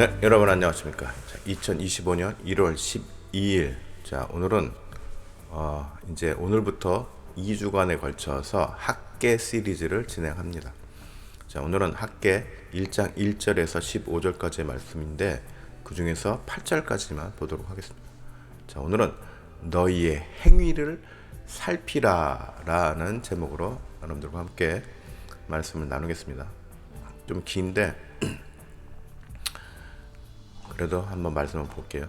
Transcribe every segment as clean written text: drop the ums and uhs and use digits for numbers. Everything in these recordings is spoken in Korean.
네, 여러분 안녕하십니까. 자, 2025년 1월 12일. 자, 오늘은 이제 오늘부터 2주간에 걸쳐서 학계 시리즈를 진행합니다. 자, 오늘은 학계 1장 1절에서 15절까지의 말씀인데 그 중에서 8절까지만 보도록 하겠습니다. 자, 오늘은 너희의 행위를 살피라라는 제목으로 여러분들과 함께 말씀을 나누겠습니다. 좀 긴데 그래도 한번 말씀을 볼게요.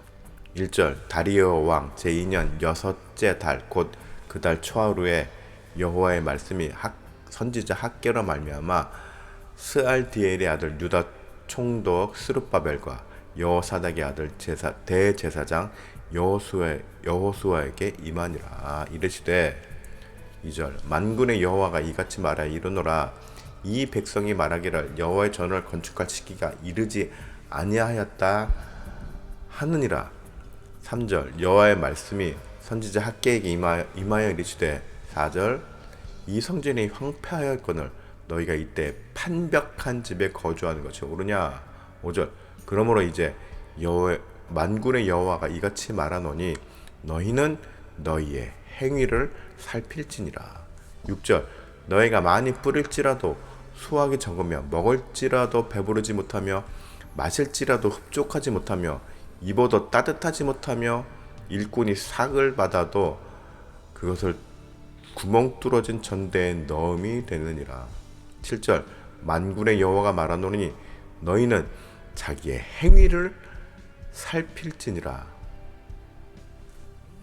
1절 다리오 왕 제2년 여섯째 달 곧 그 달 초하루에 여호와의 말씀이 선지자 학개로 말미암아 스알디엘의 아들 유다 총독 스룹바벨과 여호사닥의 아들 대제사장 여호수아에게 임하니라. 이르시되 2절 만군의 여호와가 이같이 말하여 이르노라. 이 백성이 말하기를 여호와의 전을 건축할 시기가 이르지 아니하였다 하느니라. 3절 여호와의 말씀이 선지자 학개에게 임하여 이르시되 4절 이 성전이 황폐하였거늘 너희가 이때 판벽한 집에 거주하는 것이 옳으냐. 5절 그러므로 이제 만군의 여호와가 이같이 말하노니 너희는 너희의 행위를 살필지니라. 6절 너희가 많이 뿌릴지라도 수확이 적으며 먹을지라도 배부르지 못하며 마실지라도 흡족하지 못하며 입어도 따뜻하지 못하며 일꾼이 삭을 받아도 그것을 구멍 뚫어진 전대에 넣음이 되느니라. 7절 만군의 여호와가 말하노니 너희는 자기의 행위를 살필지니라.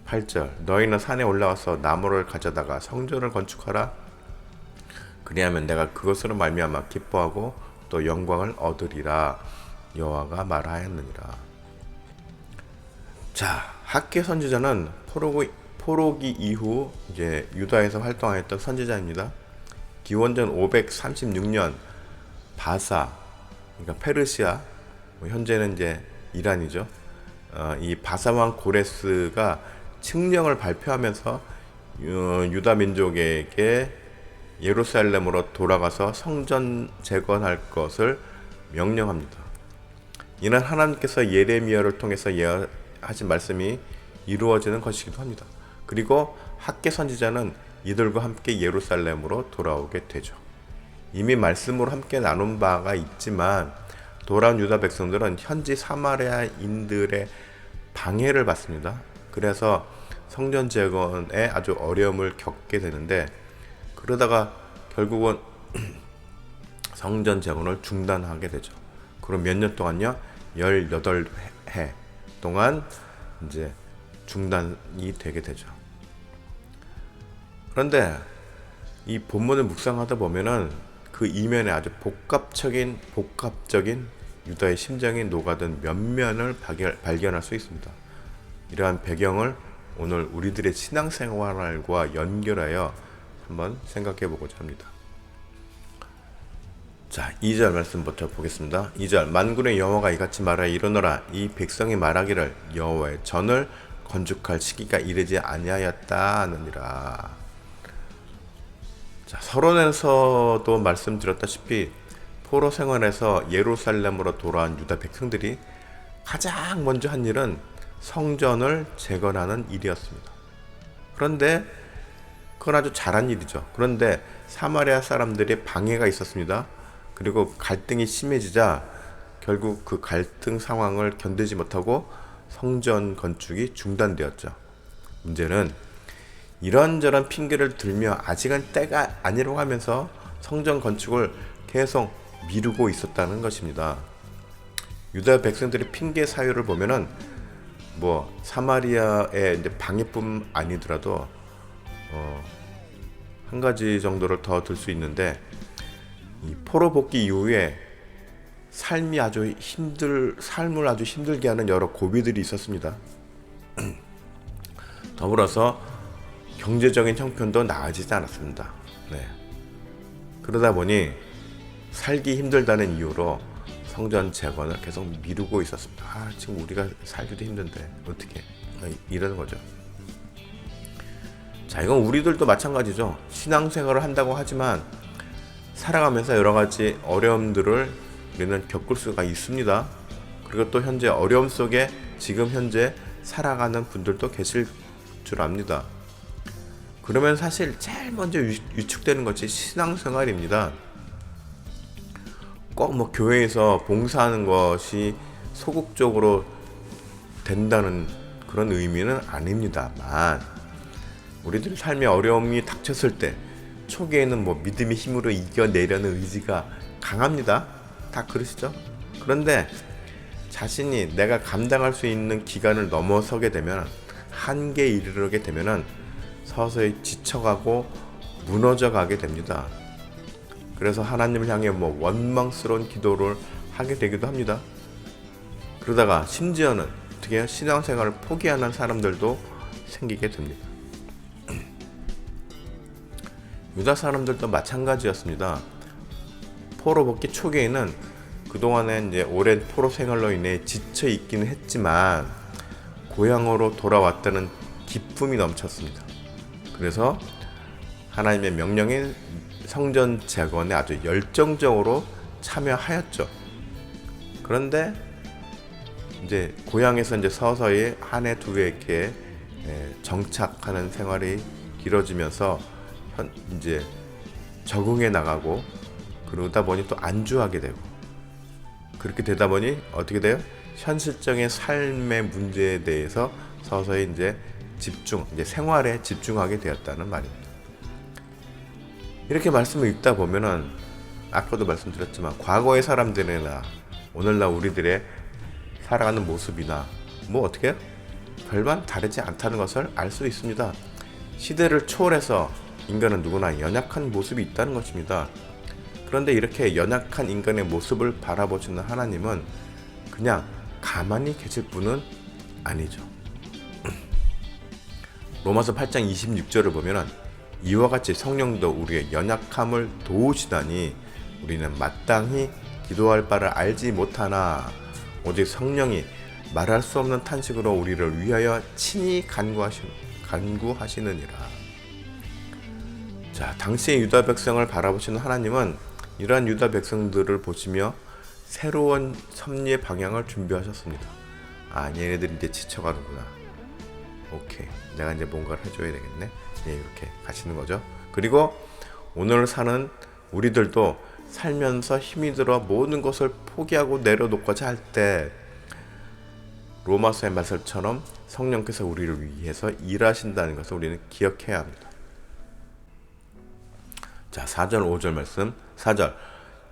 8절 너희는 산에 올라가서 나무를 가져다가 성전을 건축하라. 그리하면 내가 그것으로 말미암아 기뻐하고 또 영광을 얻으리라. 여호와가 말하였느니라. 자, 학개 선지자는 포로기 이후 이제 유다에서 활동하였던 선지자입니다. 기원전 536년 바사, 그러니까 페르시아, 현재는 이제 이란이죠. 이 바사 왕 고레스가 칙령을 발표하면서 유다 민족에게 예루살렘으로 돌아가서 성전 재건할 것을 명령합니다. 이날 하나님께서 예레미야를 통해서 예언하신 말씀이 이루어지는 것이기도 합니다. 그리고 학개 선지자는 이들과 함께 예루살렘으로 돌아오게 되죠. 이미 말씀으로 함께 나눈 바가 있지만 돌아온 유다 백성들은 현지 사마리아인들의 방해를 받습니다. 그래서 성전 재건에 아주 어려움을 겪게 되는데 그러다가 결국은 성전 재건을 중단하게 되죠. 그럼 몇 년 동안요? 18해 동안 이제 중단이 되게 되죠. 그런데 이 본문을 묵상하다 보면은 그 이면에 아주 복합적인 유다의 심정이 녹아든 면면을 발견할 수 있습니다. 이러한 배경을 오늘 우리들의 신앙생활과 연결하여 한번 생각해 보고자 합니다. 자, 2절 말씀부터 보겠습니다. 2절 만군의 여호와가 이같이 말하여 이르노라. 이 백성이 말하기를 여호와의 전을 건축할 시기가 이르지 아니하였다 하느니라. 자, 서론에서도 말씀드렸다시피 포로 생활에서 예루살렘으로 돌아온 유다 백성들이 가장 먼저 한 일은 성전을 재건하는 일이었습니다. 그런데 그건 아주 잘한 일이죠. 그런데 사마리아 사람들의 방해가 있었습니다. 그리고 갈등이 심해지자 결국 그 갈등 상황을 견디지 못하고 성전 건축이 중단되었죠. 문제는 이런저런 핑계를 들며 아직은 때가 아니라고 하면서 성전 건축을 계속 미루고 있었다는 것입니다. 유다 백성들의 핑계 사유를 보면은 사마리아의 이제 방해뿐 아니더라도 한 가지 정도를 더 들 수 있는데 이 포로 복귀 이후에 삶을 아주 힘들게 하는 여러 고비들이 있었습니다. 더불어서 경제적인 형편도 나아지지 않았습니다. 네. 그러다 보니 살기 힘들다는 이유로 성전 재건을 계속 미루고 있었습니다. 지금 우리가 살기도 힘든데 어떻게 이러는 거죠. 자, 이건 우리들도 마찬가지죠. 신앙생활을 한다고 하지만 살아가면서 여러 가지 어려움들을 우리는 겪을 수가 있습니다. 그리고 또 현재 어려움 속에 지금 현재 살아가는 분들도 계실 줄 압니다. 그러면 사실 제일 먼저 위축되는 것이 신앙생활입니다. 꼭 뭐 교회에서 봉사하는 것이 소극적으로 된다는 그런 의미는 아닙니다만, 우리들 삶의 어려움이 닥쳤을 때 초기에는 뭐 믿음의 힘으로 이겨내려는 의지가 강합니다. 다 그러시죠? 그런데 자신이 내가 감당할 수 있는 기간을 넘어서게 되면, 한계에 이르게 되면은 서서히 지쳐가고 무너져 가게 됩니다. 그래서 하나님을 향해 뭐 원망스러운 기도를 하게 되기도 합니다. 그러다가 심지어는 어떻게 신앙생활을 포기하는 사람들도 생기게 됩니다. 유다 사람들도 마찬가지였습니다. 포로 복귀 초기에는 그동안에 이제 오랜 포로 생활로 인해 지쳐 있기는 했지만 고향으로 돌아왔다는 기쁨이 넘쳤습니다. 그래서 하나님의 명령인 성전 재건에 아주 열정적으로 참여하였죠. 그런데 이제 고향에서 이제 서서히 한 해 두 해 이렇게 정착하는 생활이 길어지면서 이제 적응해 나가고, 그러다 보니 또 안주하게 되고, 그렇게 되다 보니 어떻게 돼요? 현실적인 삶의 문제에 대해서 서서히 이제 이제 생활에 집중하게 되었다는 말입니다. 이렇게 말씀을 읽다 보면은 아까도 말씀드렸지만 과거의 사람들이나 오늘날 우리들의 살아가는 모습이나 뭐 어떻게 별반 다르지 않다는 것을 알 수 있습니다. 시대를 초월해서 인간은 누구나 연약한 모습이 있다는 것입니다. 그런데 이렇게 연약한 인간의 모습을 바라보시는 하나님은 그냥 가만히 계실 분은 아니죠. 로마서 8장 26절을 보면은 이와 같이 성령도 우리의 연약함을 도우시다니 우리는 마땅히 기도할 바를 알지 못하나 오직 성령이 말할 수 없는 탄식으로 우리를 위하여 친히 간구하시느니라. 자, 당시의 유다 백성을 바라보시는 하나님은 이러한 유다 백성들을 보시며 새로운 섭리의 방향을 준비하셨습니다. 아, 얘네들이 이제 지쳐가는구나. 오케이, 내가 이제 뭔가를 해줘야 되겠네. 예, 이렇게 가시는 거죠. 그리고 오늘 사는 우리들도 살면서 힘이 들어 모든 것을 포기하고 내려놓고자 할 때 로마서의 말씀처럼 성령께서 우리를 위해서 일하신다는 것을 우리는 기억해야 합니다. 자, 4절 5절 말씀. 4절,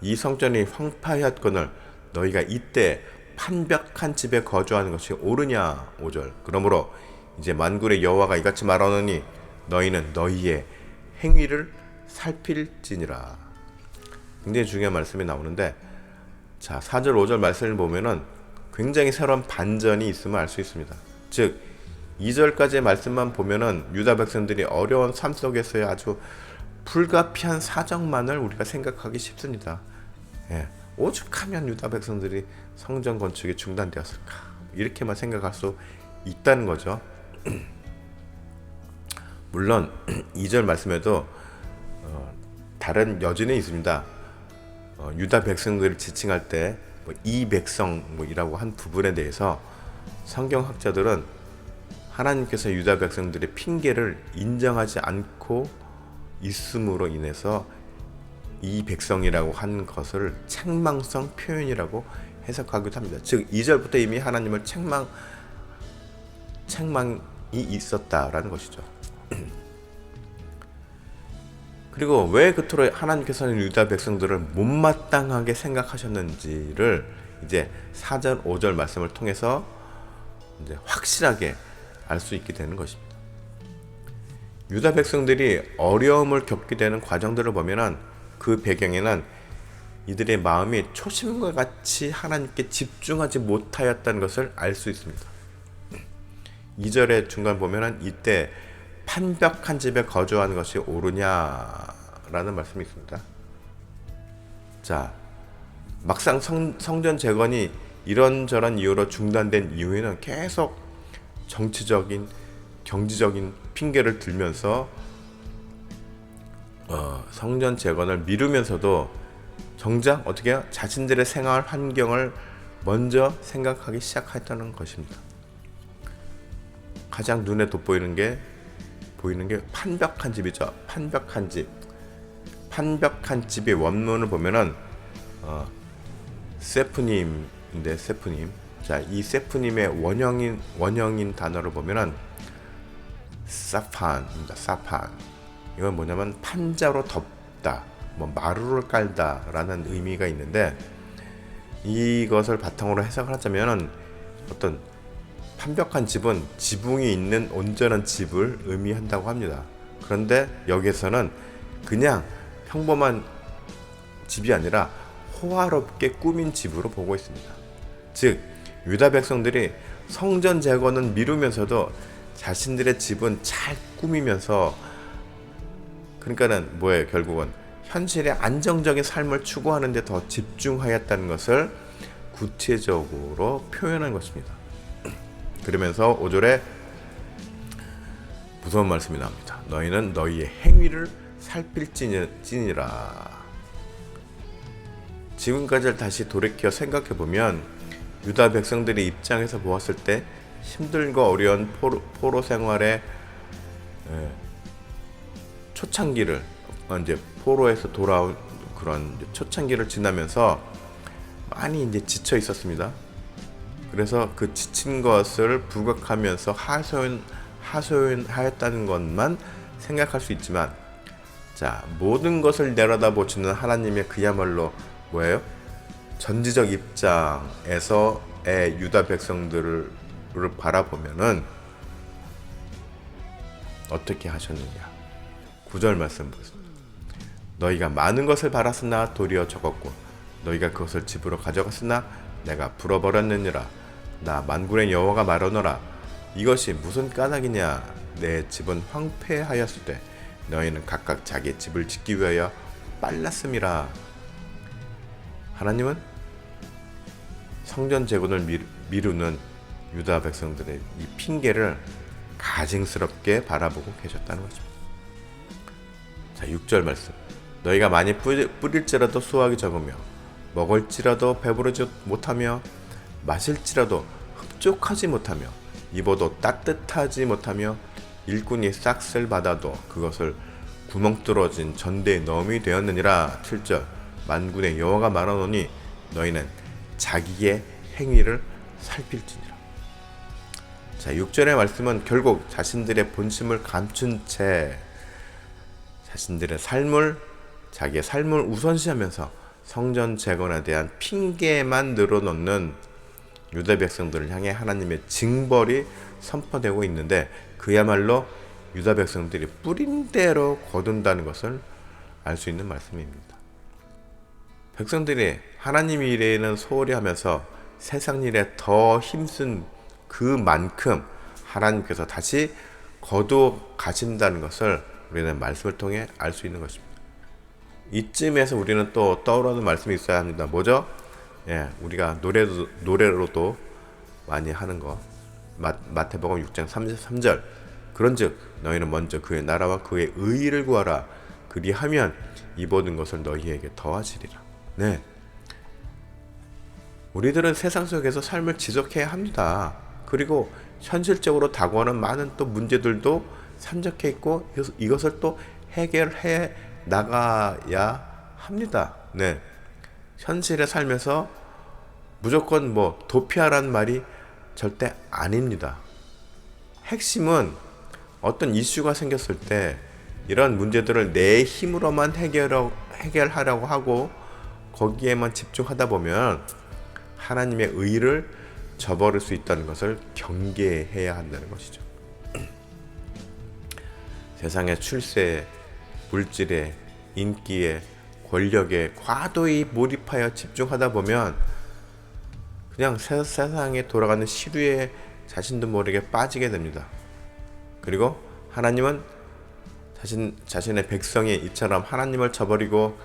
이 성전이 황폐하였거늘 너희가 이때 판벽한 집에 거주하는 것이 옳으냐. 5절, 그러므로 이제 만군의 여호와가 이같이 말하노니 너희는 너희의 행위를 살필지니라. 굉장히 중요한 말씀이 나오는데, 자, 4절 5절 말씀을 보면은 굉장히 새로운 반전이 있음을 알 수 있습니다. 즉 2절까지의 말씀만 보면은 유다 백성들이 어려운 삶 속에서의 아주 불가피한 사정만을 우리가 생각하기 쉽습니다. 예, 오죽하면 유다 백성들이 성전 건축이 중단되었을까, 이렇게만 생각할 수 있다는 거죠. 물론 2절 말씀에도 다른 여진이 있습니다. 유다 백성들을 지칭할 때 이 백성이라고 한 부분에 대해서 성경학자들은 하나님께서 유다 백성들의 핑계를 인정하지 않고 있음으로 인해서 이 백성이라고 한 것을 책망성 표현이라고 해석하기도 합니다. 즉 2절부터 이미 하나님을 책망이 있었다라는 것이죠. 그리고 왜 그토록 하나님께서는 유다 백성들을 못마땅하게 생각하셨는지를 이제 4절 5절 말씀을 통해서 이제 확실하게 알 수 있게 되는 것입니다. 유다 백성들이 어려움을 겪게 되는 과정들을 보면은 그 배경에는 이들의 마음이 초심과 같이 하나님께 집중하지 못하였다는 것을 알 수 있습니다. 2절의 중간 보면은 이때 판벽한 집에 거주하는 것이 옳으냐라는 말씀이 있습니다. 자, 막상 성전 재건이 이런저런 이유로 중단된 이후에는 계속 정치적인, 경제적인 핑계를 들면서 성전 재건을 미루면서도 정작 어떻게 해요? 자신들의 생활 환경을 먼저 생각하기 시작했다는 것입니다. 가장 눈에 돋보이는 게 판벽한 집이죠. 판벽한 집. 판벽한 집의 원문을 보면은 세프님인데 세프님. 자, 이 세프님의 원형인 단어를 보면은 사판입니다. 사판. 이건 뭐냐면 판자로 덮다, 뭐 마루를 깔다라는 의미가 있는데, 이것을 바탕으로 해석을 하자면 어떤 판벽한 집은 지붕이 있는 온전한 집을 의미한다고 합니다. 그런데 여기에서는 그냥 평범한 집이 아니라 호화롭게 꾸민 집으로 보고 있습니다. 즉 유다 백성들이 성전 재건은 미루면서도 자신들의 집은 잘 꾸미면서, 그러니까는 뭐예요? 결국은 현실의 안정적인 삶을 추구하는 데 더 집중하였다는 것을 구체적으로 표현한 것입니다. 그러면서 5절에 무서운 말씀이 나옵니다. 너희는 너희의 행위를 살필지니라. 지금까지를 다시 돌이켜 생각해보면 유다 백성들의 입장에서 보았을 때 힘들고 어려운 포로 생활의 초창기를, 이제 포로에서 돌아온 그런 초창기를 지나면서 많이 이제 지쳐 있었습니다. 그래서 그 지친 것을 부각하면서 하소연하였다는 것만 생각할 수 있지만, 자, 모든 것을 내려다보시는 하나님의 그야말로 뭐예요? 전지적 입장에서의 유다 백성들을 바라보면은 어떻게 하셨느냐? 9절 말씀 보겠습니다. 너희가 많은 것을 바랐으나 도리어 적었고 너희가 그것을 집으로 가져갔으나 내가 불어버렸느니라. 나 만군의 여호와가 말하노라. 이것이 무슨 까닭이냐? 내 집은 황폐하였을 때 너희는 각각 자기 집을 짓기 위하여 빨랐음이라. 하나님은 성전 재건을 미루는 유다 백성들의 이 핑계를 가증스럽게 바라보고 계셨다는 것입니다. 자, 6절 말씀. 너희가 많이 뿌릴지라도 수확이 적으며 먹을지라도 배부르지 못하며 마실지라도 흡족하지 못하며 입어도 따뜻하지 못하며 일꾼이 싹쓸 받아도 그것을 구멍 뚫어진 전대에 넣음이 되었느니라. 7절. 만군의 여호와가 말하노니 너희는 자기의 행위를 살필지니라. 자, 6절의 말씀은 결국 자신들의 본심을 감춘 채 자신들의 자기의 삶을 우선시하면서 성전 재건에 대한 핑계만 늘어놓는 유다 백성들을 향해 하나님의 징벌이 선포되고 있는데, 그야말로 유다 백성들이 뿌린 대로 거둔다는 것을 알 수 있는 말씀입니다. 백성들이 하나님 일에는 소홀히 하면서 세상 일에 더 힘쓴 그만큼 하나님께서 다시 거두어 가신다는 것을 우리는 말씀을 통해 알 수 있는 것입니다. 이쯤에서 우리는 또 떠오르는 말씀이 있어야 합니다. 뭐죠? 우리가 노래로도 많이 하는 거. 마태복음 6장 33절. 그런즉 너희는 먼저 그의 나라와 그의 의의를 구하라. 그리하면 이 모든 것을 너희에게 더하시리라. 네. 우리들은 세상 속에서 삶을 지속해야 합니다. 그리고 현실적으로 다가오는 많은 또 문제들도 산적해 있고 이것을 또 해결해 나가야 합니다. 네. 현실의 삶에서 무조건 도피하라는 말이 절대 아닙니다. 핵심은 어떤 이슈가 생겼을 때 이런 문제들을 내 힘으로만 해결하려고 하고 거기에만 집중하다 보면 하나님의 의를 저버릴 수 있다는 것을 경계해야 한다는 것이죠. 세상의 출세에, 물질에, 인기에, 권력에 과도히 몰입하여 집중하다 보면 그냥 세상에 돌아가는 시류에 자신도 모르게 빠지게 됩니다. 그리고 하나님은 자신의 백성이 이처럼 하나님을 저버리고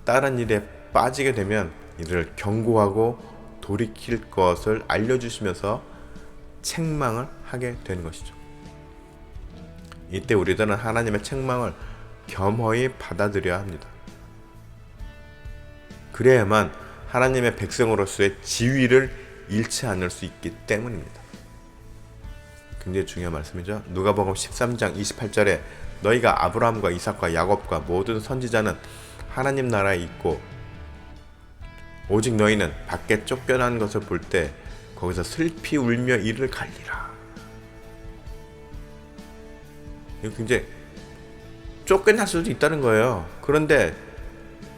다른 일에 빠지게 되면 이들을 경고하고 돌이킬 것을 알려주시면서 책망을 하게 되는 것이죠. 이때 우리들은 하나님의 책망을 겸허히 받아들여야 합니다. 그래야만 하나님의 백성으로서의 지위를 잃지 않을 수 있기 때문입니다. 굉장히 중요한 말씀이죠. 누가복음 13장 28절에 너희가 아브라함과 이삭과 야곱과 모든 선지자는 하나님 나라에 있고 오직 너희는 밖에 쫓겨난 것을 볼 때 거기서 슬피 울며 이를 갈리라. 이거 굉장히 쫓겨날 수도 있다는 거예요. 그런데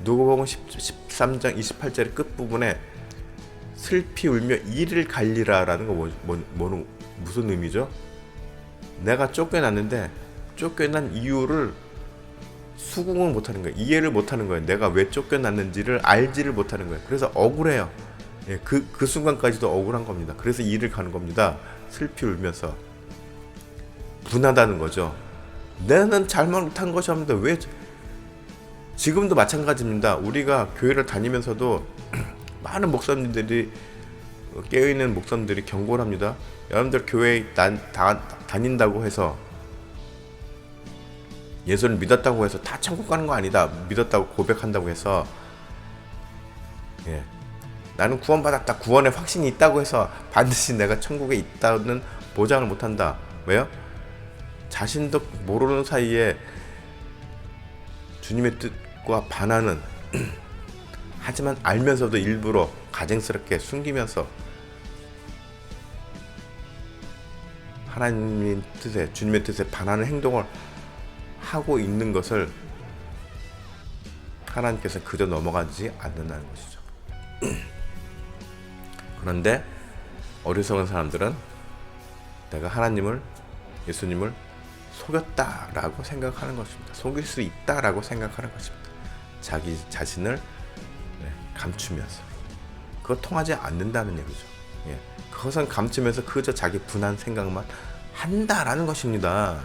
누가복음 13장 28절의 끝부분에 슬피 울며 이를 갈리라라는 거 무슨 의미죠? 내가 쫓겨났는데 쫓겨난 이유를 수긍을 못하는 거예요. 이해를 못하는 거예요. 내가 왜 쫓겨났는지를 알지를 못하는 거예요. 그래서 억울해요. 예, 그 순간까지도 억울한 겁니다. 그래서 이를 가는 겁니다. 슬피 울면서 분하다는 거죠. 나는 잘못한 것이 없는데 왜. 지금도 마찬가지입니다. 우리가 교회를 다니면서도 많은 목사님들이 깨어있는 목사님들이 경고를 합니다. 여러분들 교회에 다닌다고 해서 예수를 믿었다고 해서 다 천국 가는 거 아니다. 믿었다고 고백한다고 해서 나는 구원받았다. 구원의 확신이 있다고 해서 반드시 내가 천국에 있다는 보장을 못한다. 왜요? 자신도 모르는 사이에 주님의 뜻과 반하는 하지만 알면서도 일부러 가증스럽게 숨기면서 하나님 뜻에 주님의 뜻에 반하는 행동을 하고 있는 것을 하나님께서 그저 넘어가지 않는다는 것이죠. 그런데 어리석은 사람들은 내가 하나님을 예수님을 속였다라고 생각하는 것입니다. 속일 수 있다라고 생각하는 것입니다. 자기 자신을 감추면서 그거 통하지 않는다는 얘기죠. 그것은 감추면서 그저 자기 분한 생각만 한다라는 것입니다.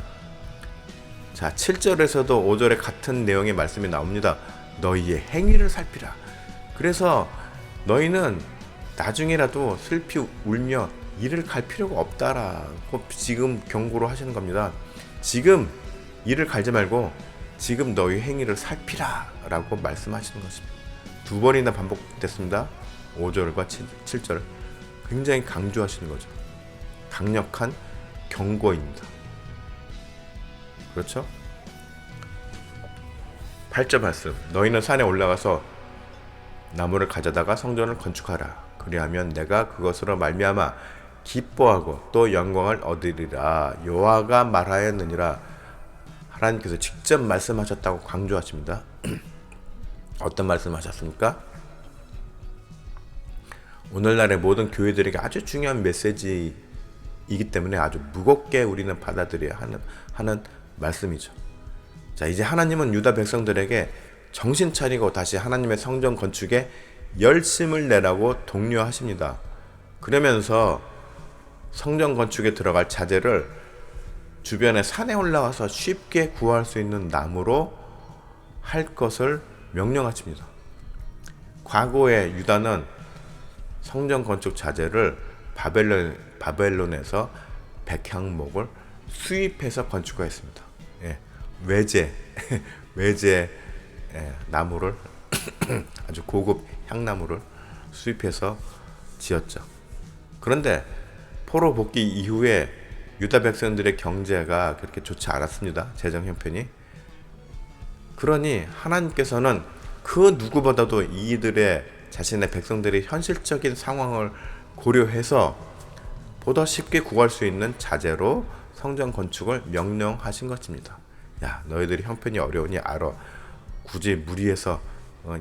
자, 7절에서도 5절에 같은 내용의 말씀이 나옵니다. 너희의 행위를 살피라. 그래서 너희는 나중에라도 슬피 울며 이를 갈 필요가 없다라고 지금 경고를 하시는 겁니다. 지금 이를 갈지 말고 지금 너희 행위를 살피라 라고 말씀하시는 것입니다. 두 번이나 반복됐습니다. 5절과 7절 굉장히 강조하시는 거죠. 강력한 경고입니다. 그렇죠? 8절 말씀 너희는 산에 올라가서 나무를 가져다가 성전을 건축하라. 그리하면 내가 그것으로 말미암아 기뻐하고 또 영광을 얻으리라. 여호와가 말하였느니라. 하나님께서 직접 말씀하셨다고 강조하십니다. 어떤 말씀하셨습니까? 오늘날의 모든 교회들에게 아주 중요한 메시지이기 때문에 아주 무겁게 우리는 받아들여야 하는 말씀이죠. 자, 이제 하나님은 유다 백성들에게 정신 차리고 다시 하나님의 성전 건축에 열심을 내라고 독려하십니다. 그러면서 성전 건축에 들어갈 자재를 주변에 산에 올라가서 쉽게 구할 수 있는 나무로 할 것을 명령하십니다. 과거에 유다는 성전 건축 자재를 바벨론에서 백향목을 수입해서 건축하였습니다. 외제 나무를 아주 고급 향나무를 수입해서 지었죠. 그런데 포로 복귀 이후에 유다 백성들의 경제가 그렇게 좋지 않았습니다. 재정 형편이. 그러니 하나님께서는 그 누구보다도 이들의 자신의 백성들의 현실적인 상황을 고려해서 보다 쉽게 구할 수 있는 자재로 성전 건축을 명령하신 것입니다. 야, 너희들이 형편이 어려우니 알아. 굳이 무리해서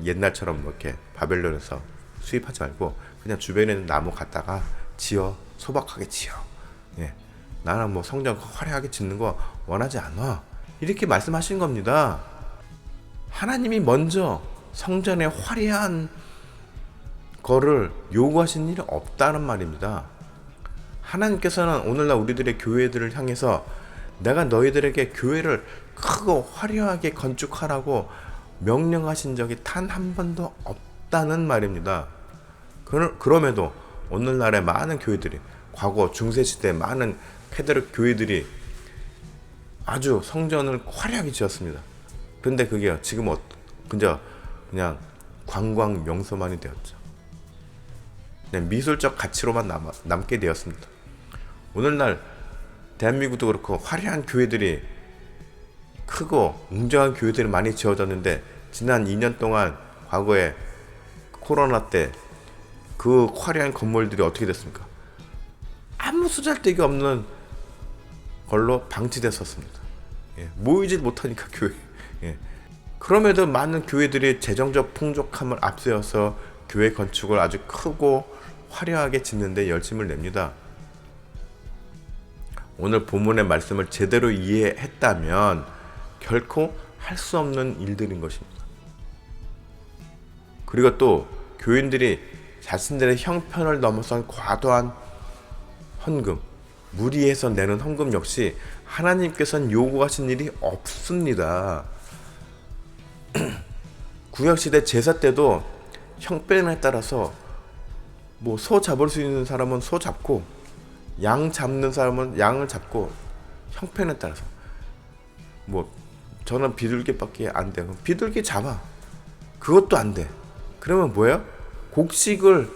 옛날처럼 이렇게 바벨론에서 수입하지 말고 그냥 주변에 있는 나무 갖다가 지어, 소박하게 지어. 나는 뭐 성전 화려하게 짓는 거 원하지 않아. 이렇게 말씀하신 겁니다. 하나님이 먼저 성전에 화려한 거를 요구하신 일이 없다는 말입니다. 하나님께서는 오늘날 우리들의 교회들을 향해서 내가 너희들에게 교회를 크고 화려하게 건축하라고 명령하신 적이 단 한 번도 없다는 말입니다. 그럼에도 오늘날의 많은 교회들이 과거 중세시대 많은 카톨릭 교회들이 아주 성전을 화려하게 지었습니다. 그런데 그게 지금 그냥 관광 명소만이 되었죠. 그냥 미술적 가치로만 남게 되었습니다. 오늘날 대한민국도 그렇고 화려한 교회들이 크고 웅장한 교회들이 많이 지어졌는데 지난 2년 동안 과거에 코로나 때 그 화려한 건물들이 어떻게 됐습니까? 아무 쓰잘데기 없는 걸로 방치됐었습니다. 예, 모이질 못하니까 교회. 예. 그럼에도 많은 교회들이 재정적 풍족함을 앞세워서 교회 건축을 아주 크고 화려하게 짓는데 열심을 냅니다. 오늘 본문의 말씀을 제대로 이해했다면 결코 할 수 없는 일들인 것입니다. 그리고 또 교인들이 자신들의 형편을 넘어선 과도한 헌금, 무리해서 내는 헌금 역시 하나님께서는 요구하신 일이 없습니다. 구약시대 제사 때도 형편에 따라서 뭐 소 잡을 수 있는 사람은 소 잡고 양 잡는 사람은 양을 잡고 형편에 따라서 뭐 저는 비둘기밖에 안 돼. 비둘기 잡아. 그것도 안 돼. 그러면 뭐예요? 곡식을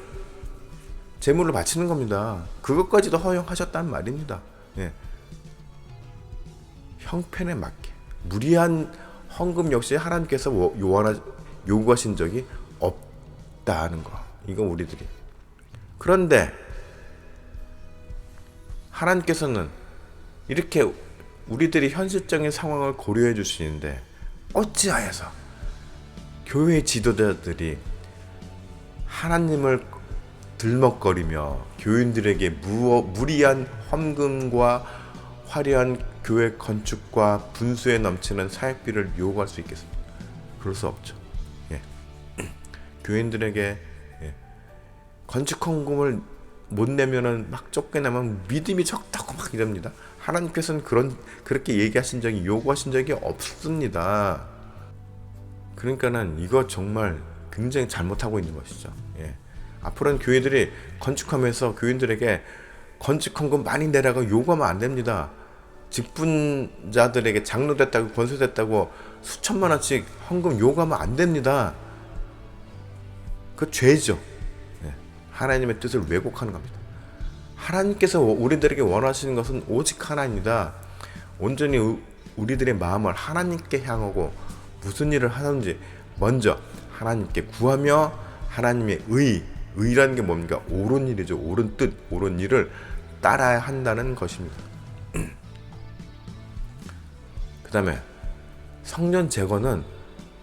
제물로 바치는 겁니다. 그것까지도 허용하셨다는 말입니다. 예. 형편에 맞게 무리한 헌금 역시 하나님께서 요구하신 적이 없다는 거. 이건 우리들이. 그런데 하나님께서는 이렇게 우리들이 현실적인 상황을 고려해 주시는데 어찌하여서 교회 지도자들이 하나님을 들먹거리며 교인들에게 무리한 헌금과 화려한 교회 건축과 분수에 넘치는 사역비를 요구할 수 있겠습니까? 그럴 수 없죠. 예. 교인들에게 건축 헌금을 못 내면은 막 쫓겨나면 믿음이 적다고 막 이럽니다. 하나님께서는 그렇게 얘기하신 적이 요구하신 적이 없습니다. 그러니까는 이거 정말 굉장히 잘못하고 있는 것이죠. 예. 앞으로는 교회들이 건축하면서 교인들에게 건축 헌금 많이 내라고 요구하면 안 됩니다. 직분자들에게 장로됐다고 권세됐다고 수천만 원씩 헌금 요구하면 안 됩니다. 그 죄죠. 예. 하나님의 뜻을 왜곡하는 겁니다. 하나님께서 우리들에게 원하시는 것은 오직 하나입니다. 온전히 우리들의 마음을 하나님께 향하고 무슨 일을 하든지 먼저 하나님께 구하며 하나님의 의라는 게 뭡니까? 옳은 일이죠. 옳은 뜻, 옳은 일을 따라야 한다는 것입니다. 그 다음에 성전 재건은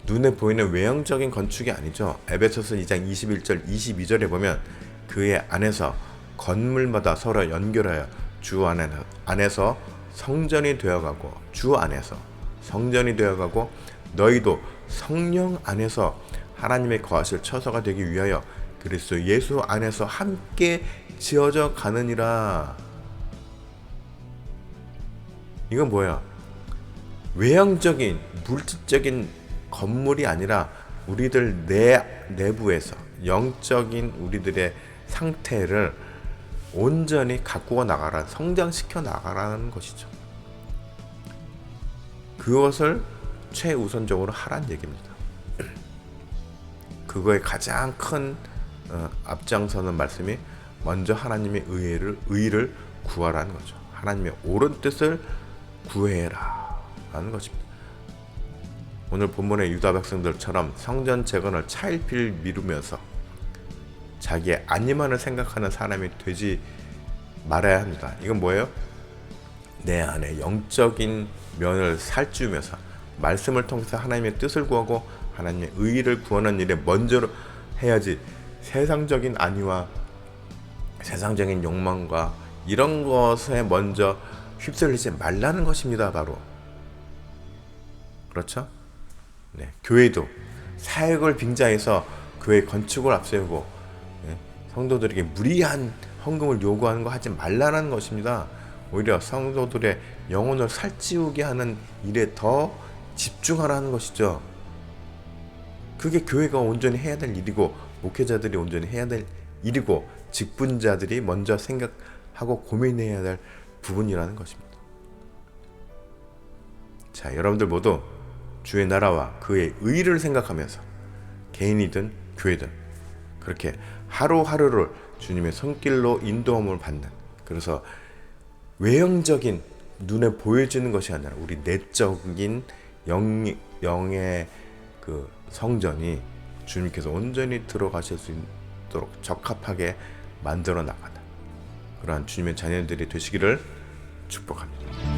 눈에 보이는 외형적인 건축이 아니죠. 에베소서 2장 21절 22절에 보면 그의 안에서 건물마다 서로 연결하여 주 안에서 성전이 되어가고 주 안에서 성전이 되어가고 너희도 성령 안에서 하나님의 거하실 처소가 되기 위하여 그리스도 예수 안에서 함께 지어져 가느니라. 이건 뭐야? 외형적인 물질적인 건물이 아니라 우리들 내부에서 영적인 우리들의 상태를 온전히 가꾸어 나가라, 성장시켜 나가라는 것이죠. 그것을 최우선적으로 하라는 얘기입니다. 그거에 가장 큰 앞장서는 말씀이 먼저 하나님의 의를 구하라는 거죠. 하나님의 옳은 뜻을 구해라 라는 것입니다. 오늘 본문의 유다 백성들처럼 성전 재건을 차일피일 미루면서 자기의 안위만을 생각하는 사람이 되지 말아야 합니다. 이건 뭐예요? 내 안에 영적인 면을 살찌우면서 말씀을 통해서 하나님의 뜻을 구하고 하나님의 의를 구하는 일에 먼저 해야지 세상적인 안위와 세상적인 욕망과 이런 것에 먼저 휩쓸리지 말라는 것입니다. 바로 그렇죠? 네, 교회도 사역을 빙자해서 교회 건축을 앞세우고 성도들에게 무리한 헌금을 요구하는 거 하지 말라는 것입니다. 오히려 성도들의 영혼을 살찌우게 하는 일에 더 집중하라는 것이죠. 그게 교회가 온전히 해야 될 일이고 목회자들이 온전히 해야 될 일이고 직분자들이 먼저 생각하고 고민해야 될 부분이라는 것입니다. 자, 여러분들 모두 주의 나라와 그의 의를 생각하면서 개인이든 교회든 그렇게 하루하루를 주님의 손길로 인도함을 받는, 그래서 외형적인 눈에 보여지는 것이 아니라 우리 내적인 영의 그 성전이 주님께서 온전히 들어가실 수 있도록 적합하게 만들어 나가는 그러한 주님의 자녀들이 되시기를 축복합니다.